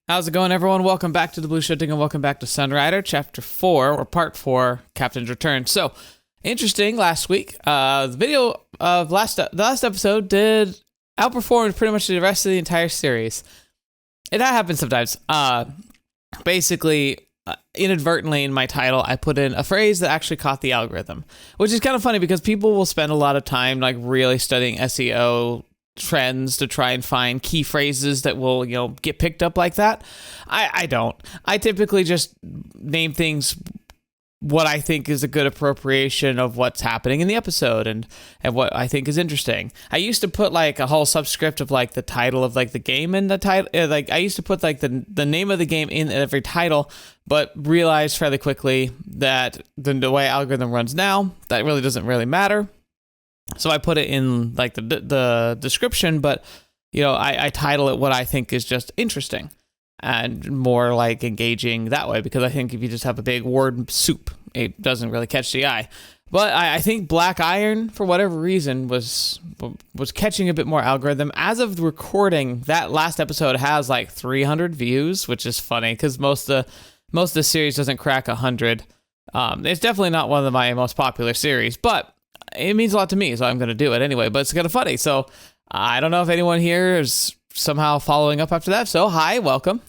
How's it going, everyone? Welcome back to TheBlueShifting and welcome back to Sunrider, Chapter 4, or Part 4, Captain's Return. So, interesting, last week, the video of the last episode did outperform pretty much the rest of the entire series. That happens sometimes. Basically, inadvertently in my title, I put in a phrase that actually caught the algorithm, which is kind of funny because people will spend a lot of time like really studying SEO trends to try and find key phrases that will, get picked up like that. I don't. I typically just name things what I think is a good appropriation of what's happening in the episode and what I think is interesting. I used to put like a whole subscript of like the title of like the game in the title. Like I used to put like the name of the game in every title, but realized fairly quickly that the way algorithm runs now, that really doesn't really matter. So I put it in like the description, but I title it what I think is just interesting and more like engaging that way, because I think if you just have a big word soup, it doesn't really catch the eye. But I think Black Iron, for whatever reason, was catching a bit more algorithm. As of the recording, that last episode has like 300 views, which is funny because most of the series doesn't crack 100. It's definitely not one of my most popular series, but it means a lot to me, so I'm going to do it anyway. But it's kind of funny. So I don't know if anyone here is somehow following up after that. So hi, welcome.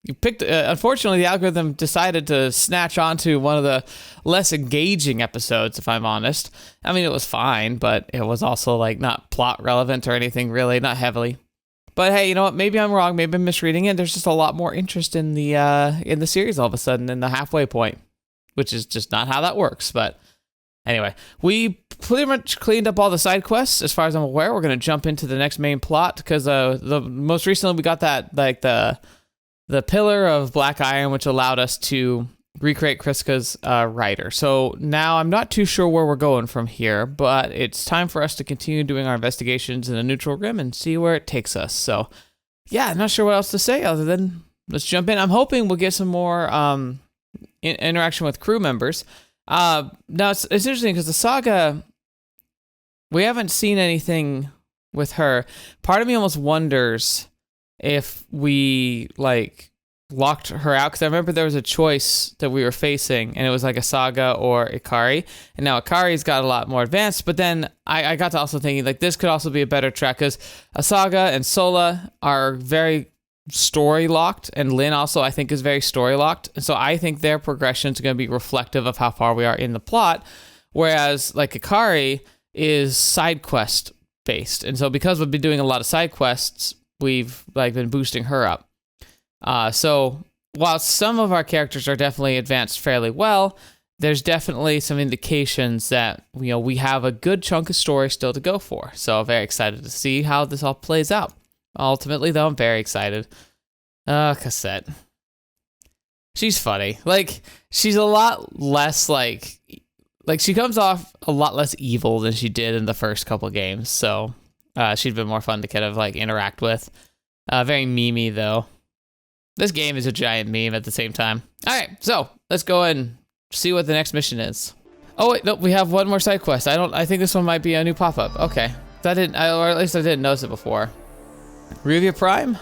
You picked. Unfortunately, the algorithm decided to snatch onto one of the less engaging episodes, if I'm honest. I mean, it was fine, but it was also like not plot relevant or anything really, not heavily. But hey, you know what? Maybe I'm wrong. Maybe I'm misreading it. There's just a lot more interest in the series all of a sudden in the halfway point, which is just not how that works. But anyway, we pretty much cleaned up all the side quests as far as I'm aware. We're going to jump into the next main plot because the most recently we got that like the pillar of Black Iron, which allowed us to recreate Kriska's rider. So now I'm not too sure where we're going from here, but it's time for us to continue doing our investigations in the neutral rim and see where it takes us. So yeah, I'm not sure what else to say other than let's jump in. I'm hoping we'll get some more interaction with crew members. Now it's interesting because the saga, we haven't seen anything with her. Part of me almost wonders if we like locked her out, because I remember there was a choice that we were facing and it was like a Saga or Ikari, and now Ikari's got a lot more advanced. But then I got to also thinking like this could also be a better track because Asaga and Sola are very story locked, and Lynn also I think is very story locked, and so I think their progression is going to be reflective of how far we are in the plot, whereas like Ikari is side quest based, and so because we've been doing a lot of side quests, we've like been boosting her up. So while some of our characters are definitely advanced fairly well, there's definitely some indications that we have a good chunk of story still to go for. So very excited to see how this all plays out. Ultimately, though, I'm very excited. Cassette. She's funny. Like, she's a lot less, like she comes off a lot less evil than she did in the first couple games. So, she's been more fun to kind of, like, interact with. Very memey, though. This game is a giant meme at the same time. All right, so, let's go and see what the next mission is. Oh, wait, no, we have one more side quest. I think this one might be a new pop-up. Okay. Or at least I didn't notice it before. Revia Prime.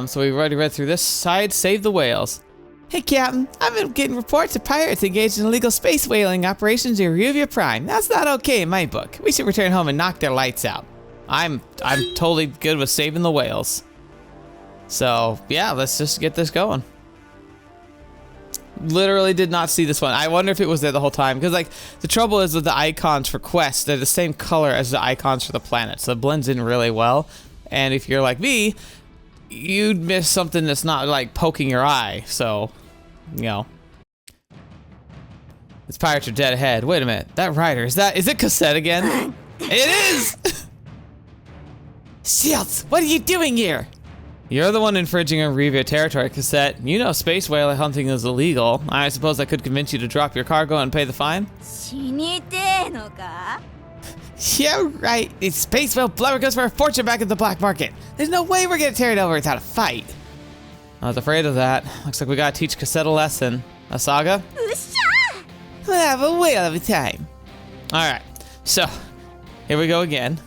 So we've already read through this side. Save the whales. Hey, Captain. I've been getting reports of pirates engaged in illegal space whaling operations in Revia Prime. That's not okay in my book. We should return home and knock their lights out. I'm totally good with saving the whales. So yeah, let's just get this going. Literally did not see this one. I wonder if it was there the whole time, because like the trouble is with the icons for quests, they're the same color as the icons for the planet, so it blends in really well. And if you're like me, you'd miss something that's not like poking your eye. So, This pirates are dead ahead. Wait a minute. That rider, is it Cassette again? It is! Shields, what are you doing here? You're the one infringing on Revia territory, Cassette. You know space whale hunting is illegal. I suppose I could convince you to drop your cargo and pay the fine? Yeah, right. It's space whale blubber goes for a fortune back at the black market. There's no way we're gonna tear it over without a fight. I was afraid of that. Looks like we gotta teach Cassette a lesson. Asaga? We'll have a whale of a time. Alright, so here we go again.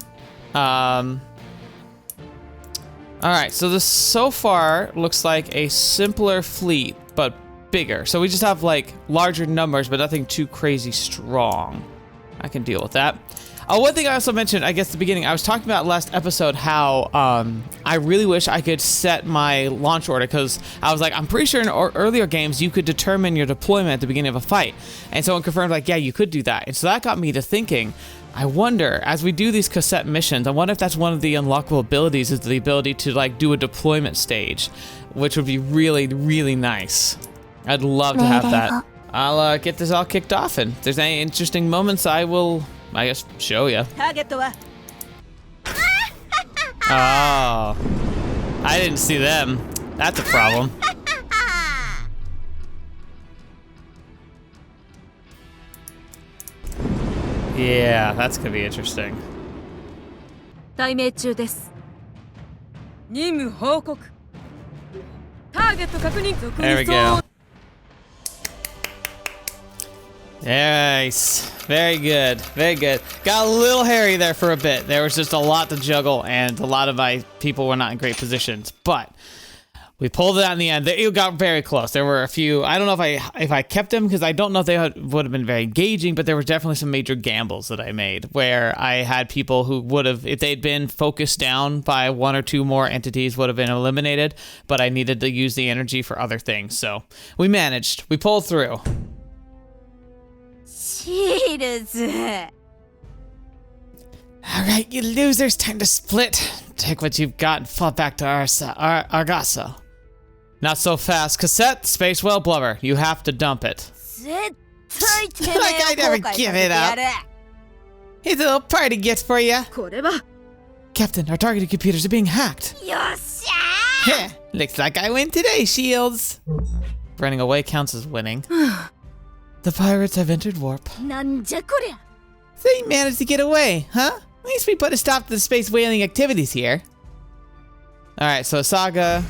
All right, so this so far looks like a simpler fleet, but bigger. So we just have like larger numbers, but nothing too crazy strong. I can deal with that. One thing I also mentioned, I guess at the beginning, I was talking about last episode how I really wish I could set my launch order, because I was like, I'm pretty sure in earlier games you could determine your deployment at the beginning of a fight. And someone confirmed like, yeah, you could do that. And so that got me to thinking, I wonder, as we do these cassette missions, I wonder if that's one of the unlockable abilities, is the ability to like do a deployment stage, which would be really, really nice. I'd love to have that. I'll get this all kicked off, and if there's any interesting moments, I will, I guess, show you. Oh, I didn't see them. That's a problem. Yeah, that's gonna be interesting. There we go. Nice. Very good. Very good. Got a little hairy there for a bit. There was just a lot to juggle, and a lot of my people were not in great positions. But we pulled it out in the end. It got very close. There were a few. I don't know if I kept them, because I don't know if they would have been very engaging, but there were definitely some major gambles that I made where I had people who would have, if they'd been focused down by one or two more entities, would have been eliminated, but I needed to use the energy for other things. So we managed. We pulled through. Alright, you losers, time to split. Take what you've got and fall back to Argasa. Not so fast. Cassette, space whale blubber. You have to dump it. Like I never give it up. Here's a little party gift for you. Captain, our targeted computers are being hacked. Looks like I win today, Shields. Running away counts as winning. The pirates have entered warp. So you managed to get away, huh? At least we put a stop to the space whaling activities here. Alright, so Saga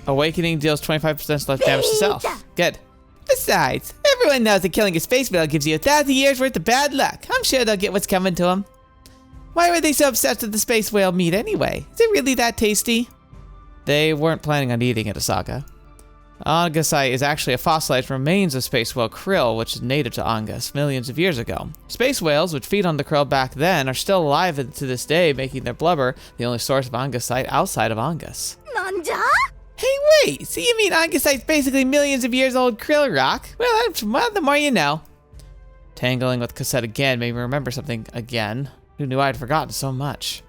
Awakening deals 25% less damage to self. Good. Besides, everyone knows that killing a space whale gives you 1,000 years worth of bad luck. I'm sure they'll get what's coming to them. Why were they so obsessed with the space whale meat anyway? Is it really that tasty? They weren't planning on eating it, Saga. Angasite is actually a fossilized remains of space whale krill, which is native to Angus millions of years ago. Space whales, which feed on the krill back then, are still alive to this day, making their blubber the only source of Angasite outside of Angus. Hey, wait! So you mean Angasite's basically millions of years old krill rock? Well, the more you know. Tangling with Cassette again made me remember something again. Who knew I had forgotten so much?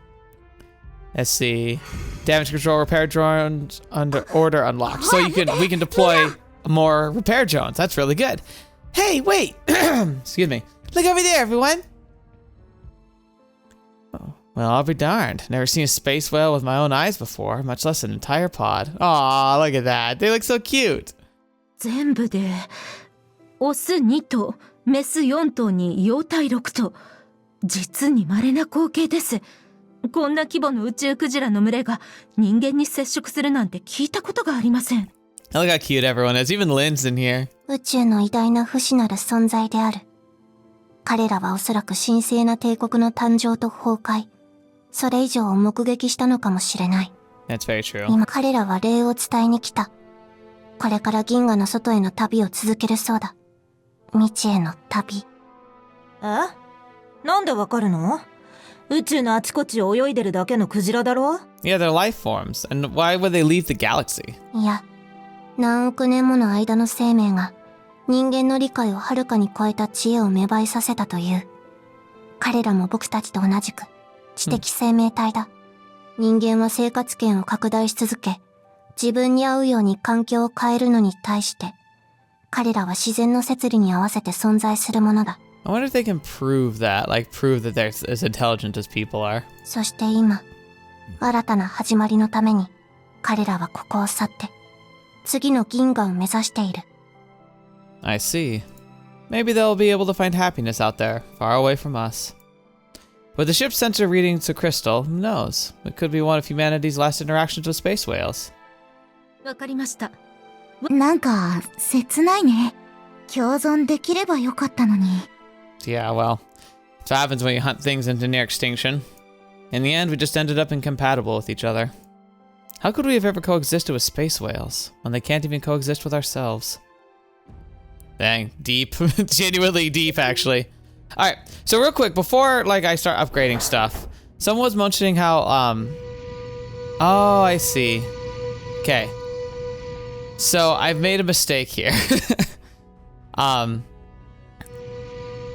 Let's see. Damage control repair drones under order unlocked. So we can deploy more repair drones. That's really good. Hey, wait. Excuse me. Look over there, everyone. Oh, well, I'll be darned. Never seen a space whale with my own eyes before, much less an entire pod. Aw, look at that. They look so cute. 全部でオス2頭、メス4頭に幼体6頭。実に稀な光景です。こんな規模の宇宙クジラの群れが人間に接触するなんて聞いたことがありません。Look how cute everyone is. Even Lynn's in here. 宇宙の偉大な不死なる存在である。彼らはおそらく神聖な帝国の誕生と崩壊、それ以上を目撃したのかもしれない。That's very true. 今彼らは礼を伝えに来た。これから銀河の外への旅を続けるそうだ。未知への旅。なんでわかるの？宇宙のあちこちを泳いでるだけのクジラだろ？ Yeah, they're life forms. And why would they leave the galaxy? いや、何億年もの間の生命が人間の理解をはるかに超えた知恵を芽生えさせたという。彼らも僕たちと同じく知的生命体だ。人間は生活圏を拡大し続け、自分に合うように環境を変えるのに対して、彼らは自然の摂理に合わせて存在するものだ。I wonder if they can prove that, like prove that they're as intelligent as people are. そして今、新たな始まりのために、彼らはここを去って、次の銀河を目指している。I see. Maybe they'll be able to find happiness out there, far away from us. With the ship's sensor readings to crystal, who knows? It could be one of humanity's last interactions with space whales. わかりました。なんか、切ないね。共存できればよかったのに。Yeah, well, that's what happens when you hunt things into near extinction. In the end, we just ended up incompatible with each other. How could we have ever coexisted with space whales when they can't even coexist with ourselves? Dang, deep. Genuinely deep, actually. Alright, so real quick, before I start upgrading stuff, someone was mentioning how, oh, I see. Okay. So, I've made a mistake here.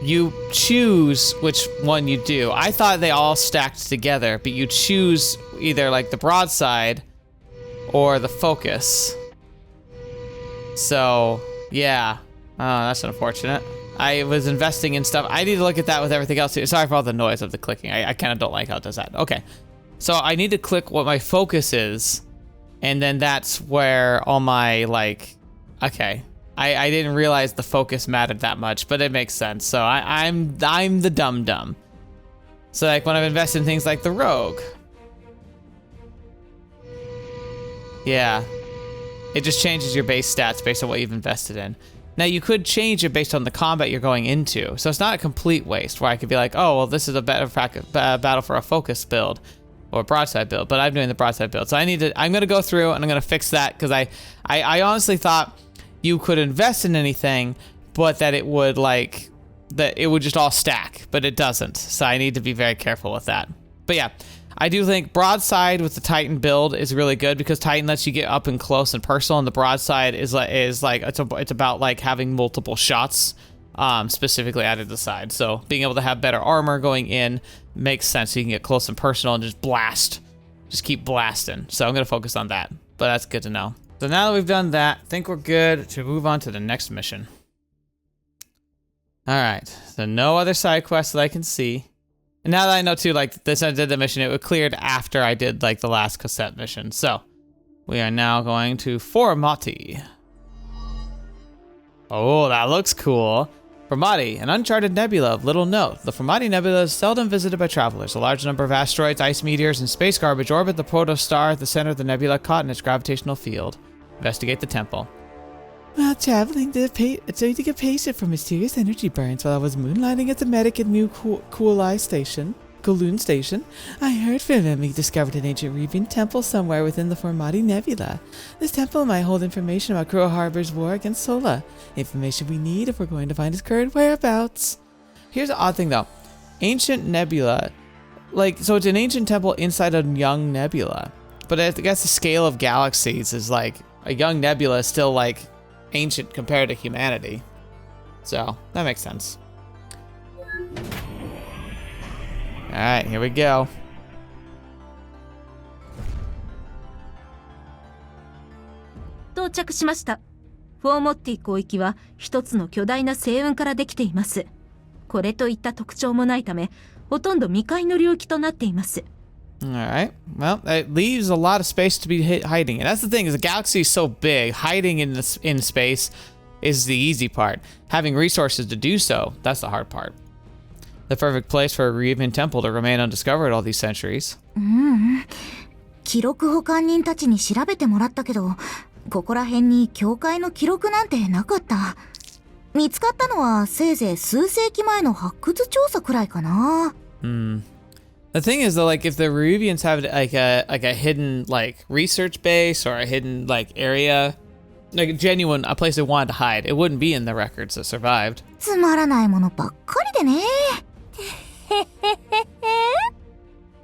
You choose which one you do. I thought they all stacked together, but you choose either the broadside or the focus. So, yeah. That's unfortunate. I was investing in stuff. I need to look at that with everything else too. Sorry for all the noise of the clicking. I kind of don't like how it does that. Okay. So I need to click what my focus is, and then that's where all my, okay. I didn't realize the focus mattered that much, but it makes sense. So I'm the dum-dum. So when I've invested in things like the rogue. Yeah. It just changes your base stats based on what you've invested in. Now you could change it based on the combat you're going into. So it's not a complete waste where I could be like, oh, well, this is a battle for a focus build or a broadside build, but I'm doing the broadside build. So I'm going to go through and I'm going to fix that because I honestly thought you could invest in anything, but that it would that it would just all stack, but it doesn't. So I need to be very careful with that. But yeah, I do think broadside with the Titan build is really good because Titan lets you get up and close and personal, and the broadside is it's about having multiple shots specifically added to the side. So being able to have better armor going in makes sense. So you can get close and personal and just keep blasting. So I'm gonna focus on that, but that's good to know. So now that we've done that, I think we're good to move on to the next mission. All right, so no other side quests that I can see. And now that I know too, this I did the mission, it was cleared after I did the last cassette mission. So we are now going to Formati. Oh, that looks cool. Formati, an uncharted nebula of little note. The Formati Nebula is seldom visited by travelers. A large number of asteroids, ice meteors, and space garbage orbit the protostar at the center of the nebula, caught in its gravitational field. Investigate the temple. While traveling to get patient from mysterious energy burns while I was moonlighting as a medic at New Kowloon Station, I heard from him he discovered an ancient Reborn temple somewhere within the Formati Nebula. This temple might hold information about Crow Harbor's war against Sola. Information we need if we're going to find his current whereabouts. Here's the odd thing though. Ancient nebula, so it's an ancient temple inside a young nebula. But I guess the scale of galaxies is a young nebula is still ancient compared to humanity. So that makes sense. Alright, here we go. 到着しました。フォーモッティ広域は一つの巨大な星雲からできています。これといった特徴もないため、ほとんど未開の領域となっています。Alright, well, it leaves a lot of space to be hiding. And that's the thing, is the galaxy is so big, hiding in space is the easy part. Having resources to do so, that's the hard part. The perfect place for a Reborn temple to remain undiscovered all these centuries. 記録保管人たちに調べてもらったけど、ここら辺に教会の記録なんてなかった。見つかったのはせいぜい数世紀前の発掘調査くらいかな。The thing is though, if the Reruvians have a hidden research base or a hidden area, a place they wanted to hide, it wouldn't be in the records that survived. つまらないものばっかりでね。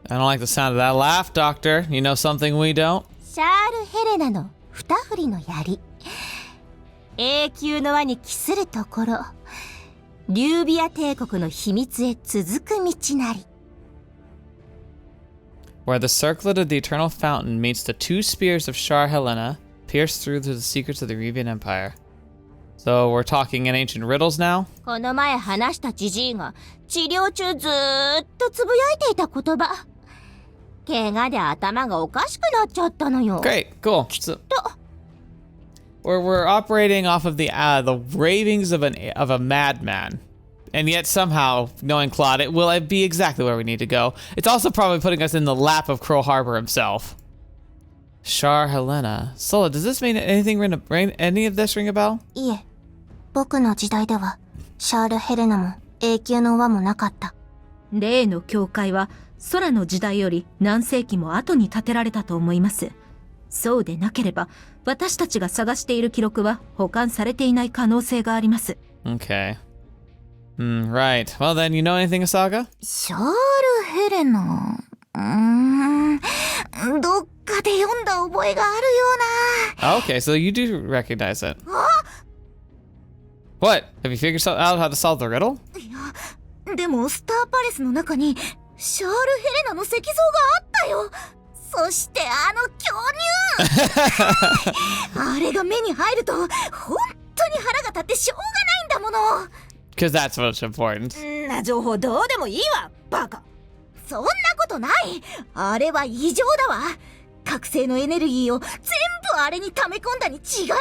I don't like the sound of that laugh, Doctor. You know something we don't? シャール・ヘレナの二振りの槍。永久の輪に帰するところ。リュービア帝国の秘密へ続く道なり。Where the circlet of the eternal fountain meets the two spears of Shar Helena, pierced through to the secrets of the Reborn Empire. So we're talking in ancient riddles now? この前話したジジイが治療中ずーっとつぶやいていた言葉。怪我で頭がおかしくなっちゃったのよ。Great, cool. So, we're operating off of the ravings of a madman. And yet somehow, knowing Claude, it will be exactly where we need to go. It's also probably putting us in the lap of Crow Harbor himself. Shar Helena. Sola, does this mean any of this ring a bell? いえ、僕の時代ではシャール・ヘレナも永久の輪もなかった。例の教会は空の時代より何世紀も後に建てられたと思います。そうでなければ、私たちが探している記録は保管されていない可能性があります。Okay. Right. Well, then, you know anything of Saga? シャール・ヘレナ。どっかで読んだ覚えがあるような。Okay, so you do recognize it. What? Have you figured out how to solve the riddle? いや、でもスターパレスの中にシャール・ヘレナの石像があったよ。そしてあの巨乳あれが目に入ると本当に腹が立ってしょうがないんだもの。Because that's what's important. んな情報どうでもいいわ、バカ。そんなことない。あれは異常だわ。覚醒のエネルギーを全部あれに溜め込んだに違いない。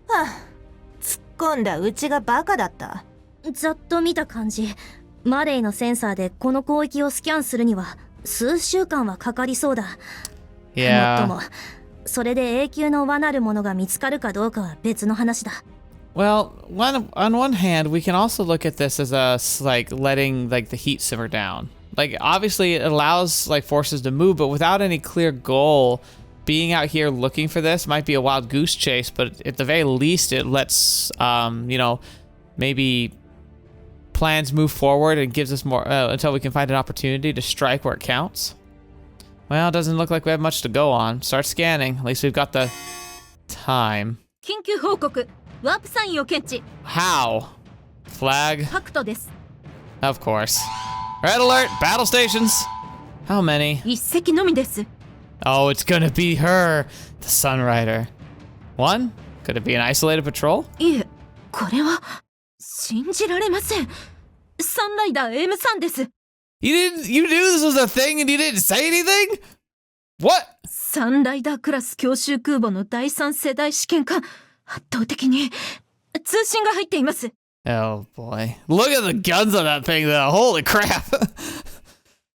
はあ、突っ込んだうちがバカだった。ざっと見た感じ、マレイのセンサーでこの広域をスキャンするには数週間はかかりそうだ。もっと Yeah. も、それで永久の輪なるものが見つかるかどうかは別の話だ。Well, on one hand, we can also look at this as us like letting like the heat simmer down. Like obviously it allows like forces to move, but without any clear goal, being out here looking for this might be a wild goose chase. But at the very least, it lets maybe plans move forward and gives us more until we can find an opportunity to strike where it counts. Well, it doesn't look like we have much to go on. Start scanning. At least we've got the time. 緊急報告、ワープサインを検知。 How? Flag? ファクトです。 Of course. Red alert! Battle stations! How many? 一隻のみです。 Oh, it's gonna be her! The Sunrider. One? Could it be an isolated patrol? いえ、これは信じられません。サンライダー M3 です。 You knew this was a thing and you didn't say anything? What? サンライダークラス強襲空母の第3世代試験艦、圧倒的に通信が入っています。 Oh boy. Look at the guns on that thing though. Holy crap.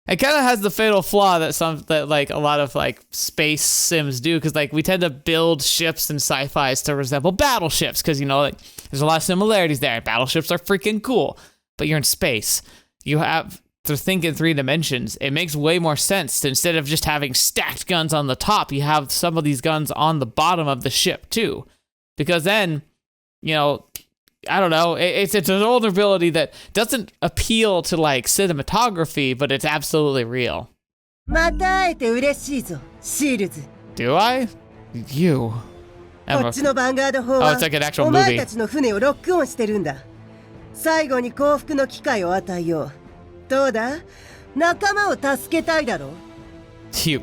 It kind of has the fatal flaw that like a lot of like space sims do, because like we tend to build ships and sci-fis to resemble battleships, because like there's a lot of similarities there. Battleships are freaking cool, but you're in space. You have to think in 3 dimensions. It makes way more sense to, instead of just having stacked guns on the top, you have some of these guns on the bottom of the ship too, because then I don't know. It's a vulnerability that doesn't appeal to like cinematography, but it's absolutely real. また会えて嬉しいぞ、シールズ。 Do I? You. こっちのヴァンガード砲 Oh, は it's like an actual お前 movie. たちの船をロックオンしてるんだ。最後に降伏の機会を与えよう。どうだ？仲間を助けたいだろ？ You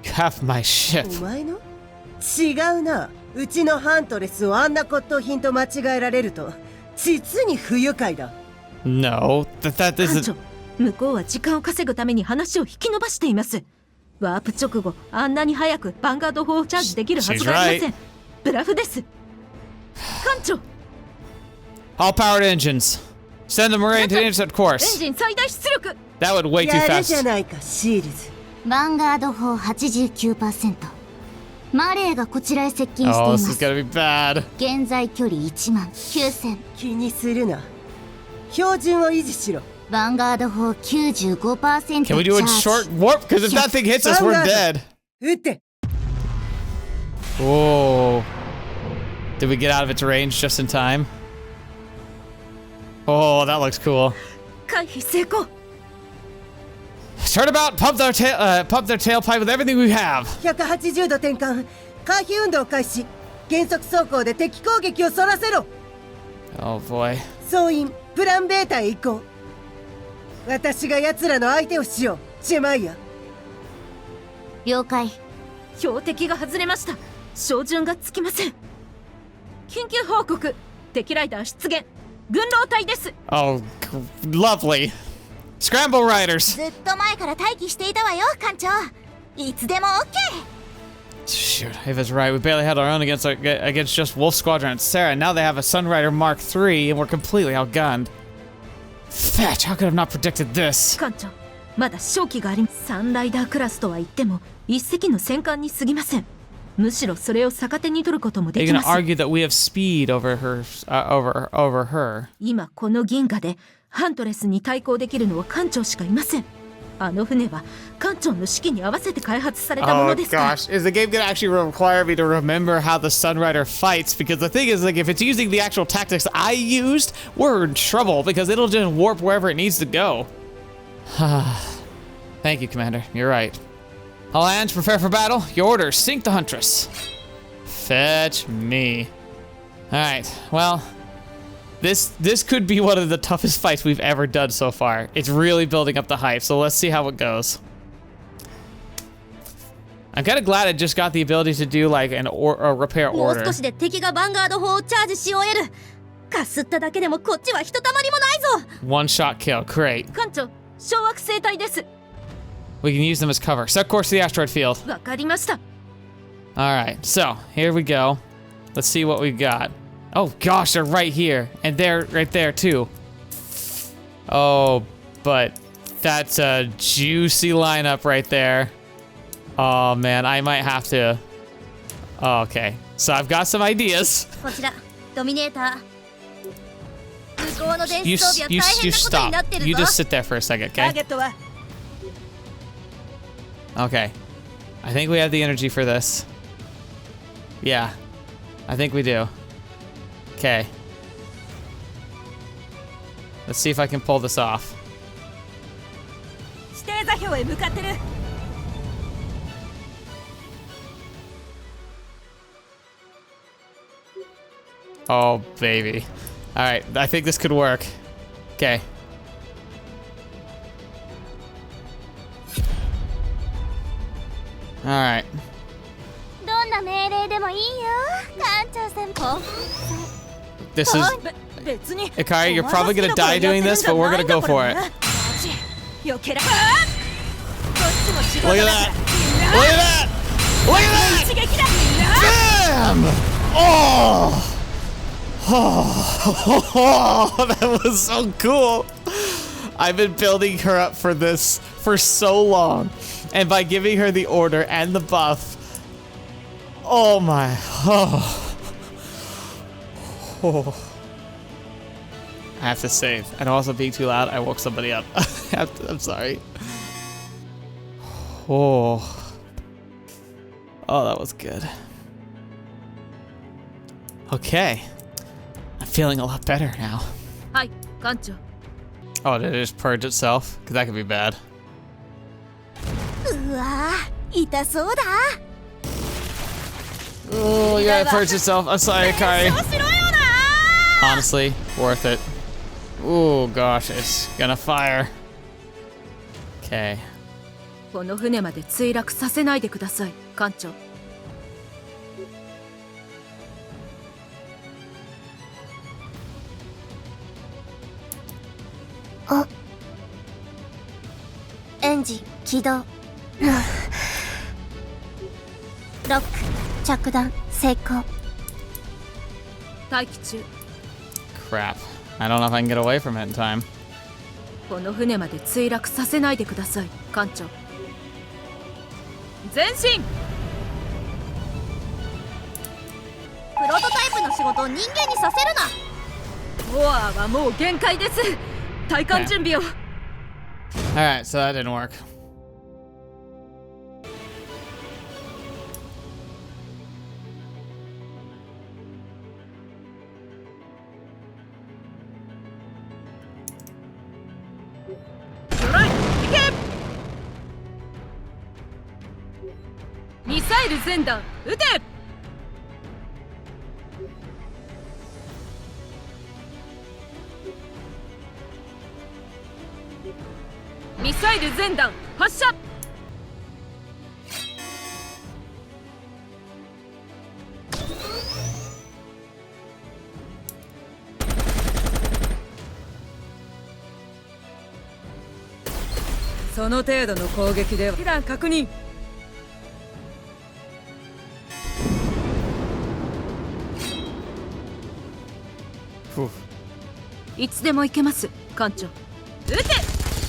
have my ship. お前の？違うな。うちのハントレスをあんな骨董品と間違えられると実に不愉快だ。 No, that 艦 isn't. 長、向こうは時間を稼ぐために話を引き延ばしています。ワープ直後、あんなに早くヴァンガード砲をチャージできるはずがありません。ブラフです。艦長、 All powered engines. Send the Marine to intercept エン course. ジン最大出力。 That would way too やるじゃ fast. ないか、シールズ。ヴァンガード砲 89%。マレーがこちらへ接近してい Oh, ま this is す。 gonna be bad. 現在距離1万9000。気にするな。標準を維持しろ。ヴァンガード砲 95% Can we do it in チャー short ジ。 warp? Because if that thing hits us, we're dead. 撃って。 Whoa. Did we get out of its range just in time? Oh, that looks cool. 回避成功。 Turnabout, pump their tailpipe with everything we have. 180度転換。回避運動開始。減速走行で敵攻撃をそらせろ。 Oh boy. 総員、プランベータへ行こう。私が奴らの相手をしよう、ジェマイア。了解。標的が外れました。照準がつきません。緊急報告、敵ライダー出現。軍狼隊です。 Oh, lovely. Scramble riders. ずっと前から待機していたわよ、艦長。いつでも OK。 Shoot, if it's right, we barely had our own against just Wolf Squadron and Sarah. Now they have a Sunrider Mark III, and we're completely outgunned. Fetch, how could I have not predicted this? 艦長、まだ勝機があります。サンライダークラスとは言っても一隻の戦艦に過ぎません。むしろそれを逆手に取ることもで They're き gonna ます。 argue that we have speed over her. 今この銀河でハントレスに対抗できるのは艦長しかいません。あの船は艦長の指揮に合わせて開発されたも Oh のですから。 gosh, is the game gonna actually require me to remember how the Sunrider fights? Because the thing is, like, if it's using the actual tactics I used, we're in trouble because it'll just warp wherever it needs to go. Thank you, Commander. You're right. All hands, prepare for battle. Your orders, sink the Huntress. Fetch me. All right, well, this could be one of the toughest fights we've ever done so far. It's really building up the hype, so let's see how it goes. I'm kind of glad I just got the ability to do like a repair もう order. 少しで敵がヴァンガード砲をチャージし終える。かすっただけでもこっちはひとたまりもないぞ。 One shot kill, great. 艦長、小惑星帯です。 We can use them as cover. Set course to the asteroid field. わかりました。 All right, so here we go. Let's see what we've got. Oh gosh, they're right here, and they're right there too. Oh, but that's a juicy lineup right there. Oh man, I might have to. Oh, okay, so I've got some ideas. こちらドミネーター。向こうの電 You 子装備は大変なことになってるぞ。 You just sit there for a second, ター okay? ゲットは Okay. I think we have the energy for this. Yeah, I think we do. Okay. Let's see if I can pull this off. 指定座標へ向かってる。 Oh, baby. All right, I think this could work. Okay. All right. どんな命令でもいいよ、艦長先輩。 This is 別に。 Ikari, you're probably gonna die doing this, but we're gonna go for it. よけら。 Look at that! Look at that! Look at that! 一撃だ。 Bam! Oh! Oh, that was so cool. I've been building her up for this for so long. And by giving her the order and the buff, oh my, oh. Oh. I have to save. And also being too loud, I woke somebody up. I'm sorry. Oh. Oh, that was good. Okay. I'm feeling a lot better now. はい、艦長。 Oh, did it just purge itself? Because that could be bad. うわー、痛そうだ。 Oh, yeah, it purged itself. I'm sorry, Akari. Honestly, worth it. Oh, gosh, it's gonna fire. Okay. この船まで墜落させないでください、艦長。 エンジン起動。ロック着弾成功。待機中。 Crap. I don't know if I can get away from it in time. この船まで墜落させないでください、艦長。前進。 プロトタイプの仕事を人間にさせるな。 モアはもう限界です。体幹準備を。 Alright, so that didn't work. Alright, 行け。ミサイル全弾撃て。 ミサイル全弾発射。 その程度の攻撃では被弾確認。 いつでも行けます、艦長。撃て。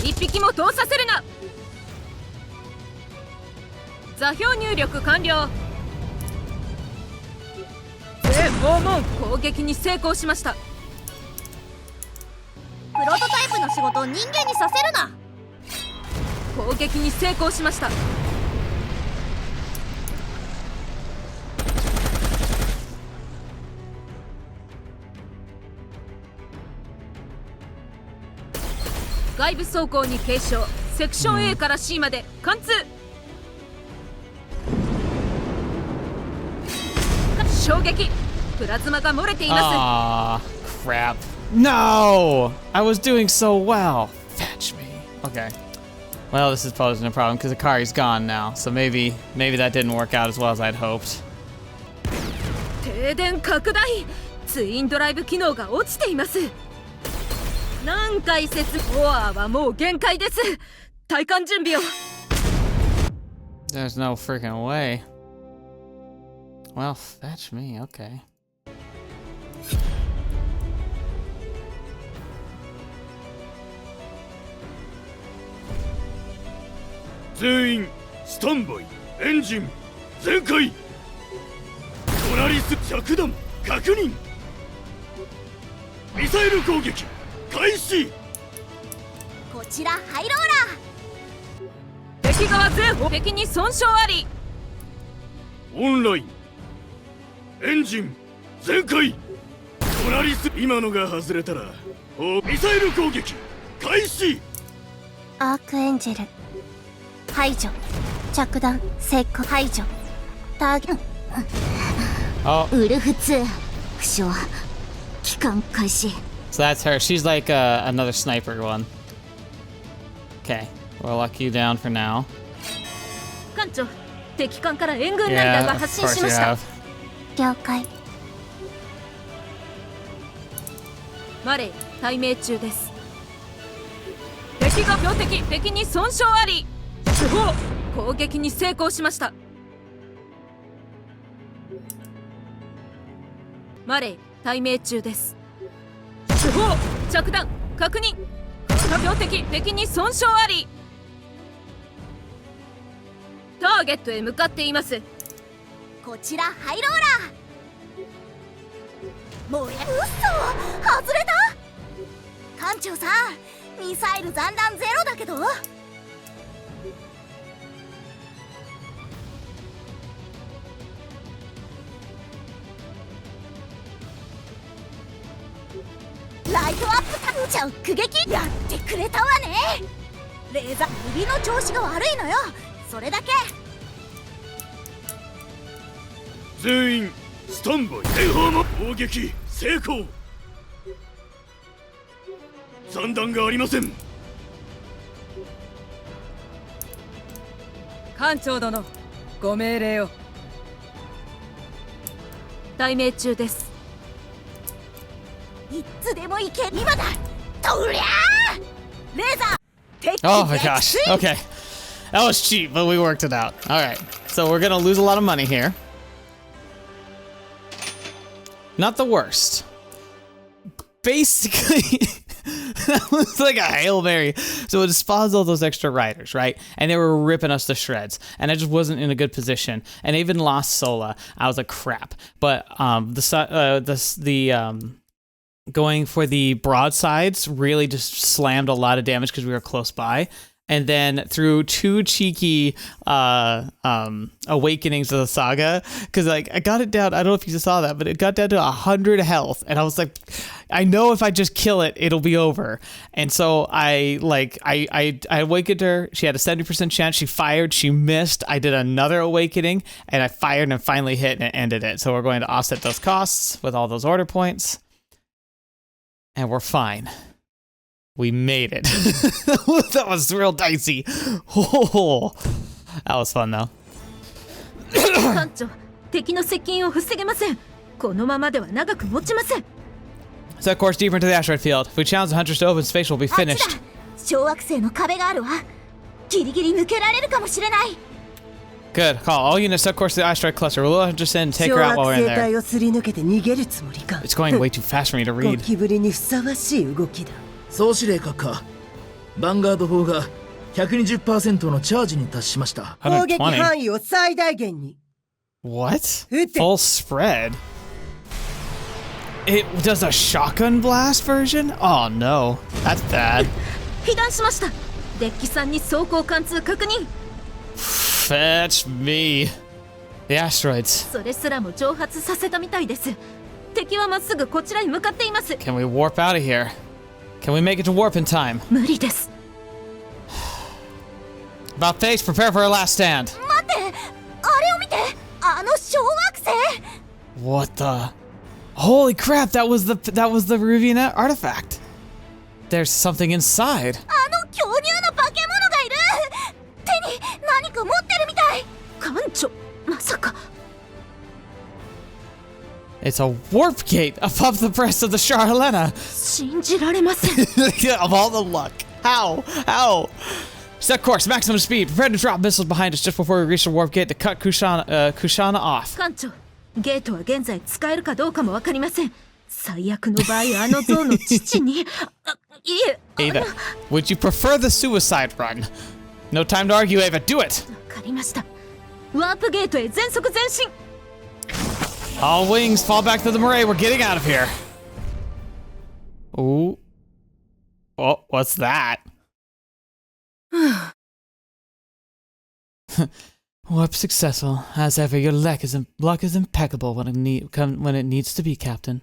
一匹も通させるな。座標入力完了。全訪問攻撃に成功しました。プロトタイプの仕事を人間にさせるな。攻撃に成功しました。外部走行に継承。セクション A から C まで貫通。衝撃。プラズマが漏れています。Crap. No! I was doing so well. Fetch me. Okay. Well, this is posing a problem because Akari's gone now, so maybe that didn't work out as well as I'd hoped. 停電拡大。ツインドライブ機能が落ちています。何回フォアはもう限界です。体感準備を。There's no freaking way. Well, fetch me, okay. 全員スタンバイ。エンジン全開。ポラリス着弾確認。ミサイル攻撃開始。こちらハイローラー。敵側前方。敵に損傷あり。オンラインエンジン全開。ポラリス今のが外れたらミサイル攻撃開始。アークエンジェル排除。着弾成功。排除。ターゲット。ウルフ2負傷。帰還開始。So that's her. She's like another sniper one. Okay, we'll lock you down for now. 艦長、敵艦から援軍ライダーが発進しました。了解。マレー、対命中です。敵が標的。敵に損傷あり。主砲攻撃に成功しました。マレー、対命中です。主砲着弾確認。標的。敵に損傷あり。ターゲットへ向かっています。こちらハイローラー。もう嘘外れた。艦長さん、ミサイル残弾ゼロだけど。ライトアップ直撃やってくれたわね。レーザー指の調子が悪いのよ。それだけ。全員スタンバイ。電砲の砲撃成功。残弾がありません。艦長殿、ご命令を。対命中です。いつでも行け。今だ。とりゃーレーザー。Oh my gosh. Okay. That was cheap, but we worked it out. Alright. So we're gonna lose a lot of money here. Not the worst. Basically, that was like a Hail Mary. So it spawns all those extra riders, right? And they were ripping us to shreds. And I just wasn't in a good position. And I even lost Sola. I was like, crap. But going for the broadsides really just slammed a lot of damage because we were close by. And then through two cheeky awakenings of the saga, because like I got it down, I don't know if you saw that, but it got down to 100 health, and I was like, I know if I just kill it, it'll be over. And so I awakened her. She had a 70% chance. She fired. She missed. I did another awakening, and I fired and finally hit, and it ended it. So we're going to offset those costs with all those order points, and we're fine. We made it. That was real dicey. Oh, that was fun though. 艦長、敵の接近を防げません。このままでは長く持ちません。Set course deeper into the asteroid field. If we challenge the hunters to open space, we'll be finished. 小惑星の壁があるわ。ギリギリ抜けられるかもしれない。Good call. All units set course to the asteroid cluster. We'll just send and take her out while we're in there. It's going way too fast for me to read. ゴキブリにふさわしい動きだ。総司令閣下、ヴァンガード砲が 120% のチャージに達しました。攻撃範囲を最大限に。What? Full spread? It does a shotgun blast version? Oh no, that's bad. 被弾しました。デッキさんに走行貫通確認。 Fetch me. The asteroids. それすらも蒸発させたみたいです。敵はまっすぐこちらに向かっています。 Can we warp out of here? Can we make it to warp in time? 無理です。 About face, prepare for our last stand. 待って、あれを見て、あの小惑星。 What the? Holy crap! That was the Ruvian artifact. There's something inside. あの巨乳の化け物がいる。手に何か持ってるみたい。艦長、まさか。 It's a warp gate above the breast of the Char Helena. 信じられません。 Of all the luck. How? How? Set course, maximum speed. Prepare to drop missiles behind us just before we reach the warp gate to cut Kushana off. 艦長、ゲートは現在使えるかどうかもわかりません。最悪の場合、あの像の父に。いえ、Ava, would you prefer the suicide run? No time to argue, Ava. Do it. わかりました。ワープゲートへ全速前進。 All wings, fall back to the Murray. We're getting out of here. Ooh. Oh, what's that? Warp successful. As ever, your luck is impeccable when it needs to be, Captain.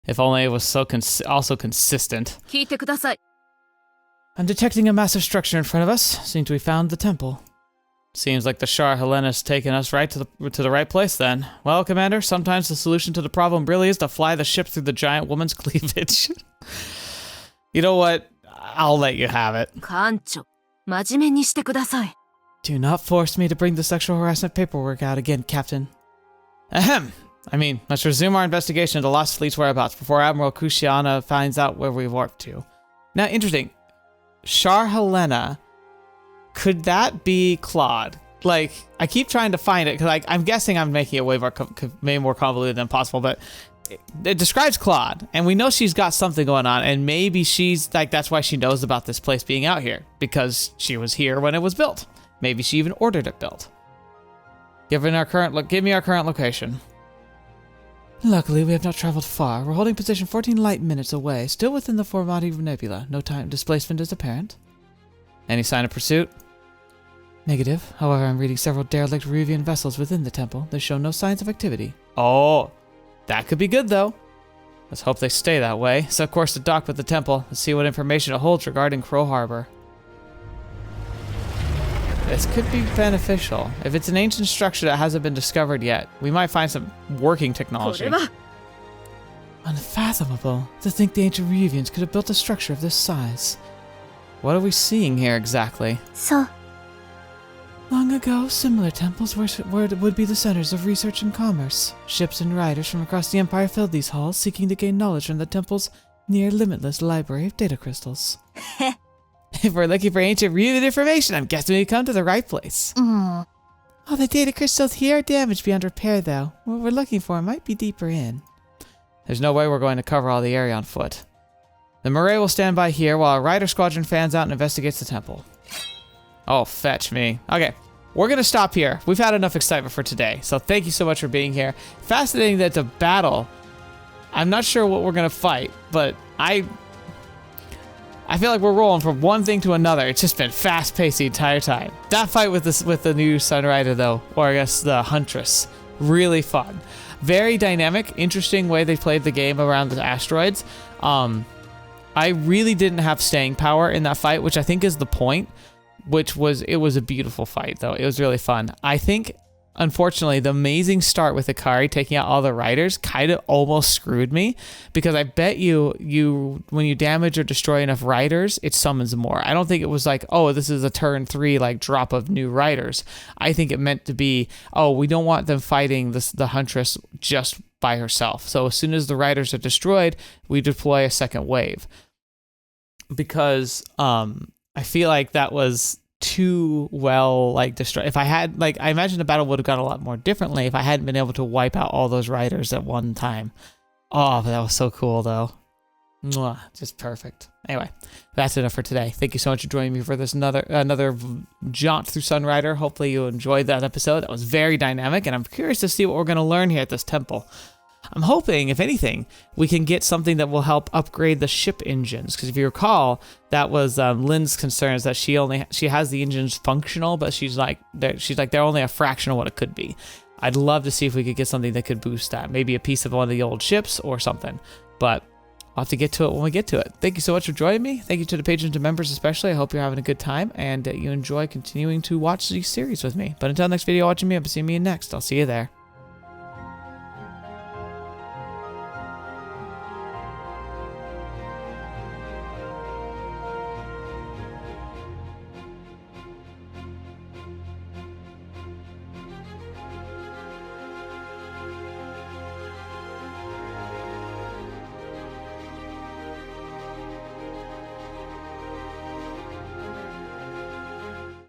If only it was so also consistent. 聞いてください。 I'm detecting a massive structure in front of us. Seems we found the temple. Seems like the Char Helena's taken us right to the right place then. Well, Commander, sometimes the solution to the problem really is to fly the ship through the giant woman's cleavage. You know what? I'll let you have it. 艦長、真面目にしてください。 Do not force me to bring the sexual harassment paperwork out again, Captain. Ahem. I mean, let's resume our investigation into Lost Fleet's whereabouts before Admiral Kushiana finds out where we warped to. Now, interesting. Char Helena, could that be Claude? Like, I keep trying to find it, because I'm guessing I'm making it way more convoluted than possible, but it describes Claude, and we know she's got something going on, and maybe she's, like, that's why she knows about this place being out here, because she was here when it was built. Maybe she even ordered it built. Give me our current location. Luckily, we have not traveled far. We're holding position 14 light minutes away, still within the Formati Nebula. No time displacement is apparent. Any sign of pursuit? Negative. However, I'm reading several derelict Ruvian vessels within the temple. They show no signs of activity. Oh, that could be good, though. Let's hope they stay that way. Set course to dock with the temple. Let's see what information it holds regarding Crow Harbor. This could be beneficial. If it's an ancient structure that hasn't been discovered yet, we might find some working technology. Unfathomable. To think the ancient Ruvians could have built a structure of this size. What are we seeing here exactly? So, Long ago, similar temples would be the centers of research and commerce. Ships and riders from across the Empire filled these halls, seeking to gain knowledge from the temple's near-limitless library of data crystals. If we're looking for ancient Ruvian information, I'm guessing we've come to the right place. All the data crystals here are damaged beyond repair, though. What we're looking for might be deeper in. There's no way we're going to cover all the area on foot. The Murray will stand by here while a rider squadron fans out and investigates the temple. Oh, fetch me. Okay, we're going to stop here. We've had enough excitement for today, so thank you so much for being here. Fascinating that it's a battle. I'm not sure what we're going to fight, but I feel like we're rolling from one thing to another. It's just been fast-paced the entire time. That fight with the new Sunrider, though, or I guess the Huntress, really fun. Very dynamic, interesting way they played the game around the asteroids. I really didn't have staying power in that fight, which I think is the point. It was a beautiful fight, though. It was really fun. I think, unfortunately, the amazing start with Ikari taking out all the riders kind of almost screwed me, because I bet you when you damage or destroy enough riders, it summons more. I don't think it was like, oh, this is a turn 3 like drop of new riders. I think it meant to be, oh, we don't want them fighting the Huntress just by herself. So as soon as the riders are destroyed, we deploy a second wave. Because I feel like that was too well destroyed. If I had I imagine the battle would have gone a lot more differently if I hadn't been able to wipe out all those riders at one time. Oh, but that was so cool though. Mwah, just perfect. Anyway, that's enough for today. Thank you so much for joining me for this another jaunt through Sunrider. Hopefully you enjoyed that episode. That was very dynamic, and I'm curious to see what we're going to learn here at this temple. I'm hoping, if anything, we can get something that will help upgrade the ship engines. Because if you recall, that was Lynn's concern, is that she has the engines functional, but she's like they're only a fraction of what it could be. I'd love to see if we could get something that could boost that. Maybe a piece of one of the old ships or something. But I'll have to get to it when we get to it. Thank you so much for joining me. Thank you to the patrons and members especially. I hope you're having a good time and you enjoy continuing to watch these series with me. But until next video watching me, I'll be seeing you next. I'll see you there.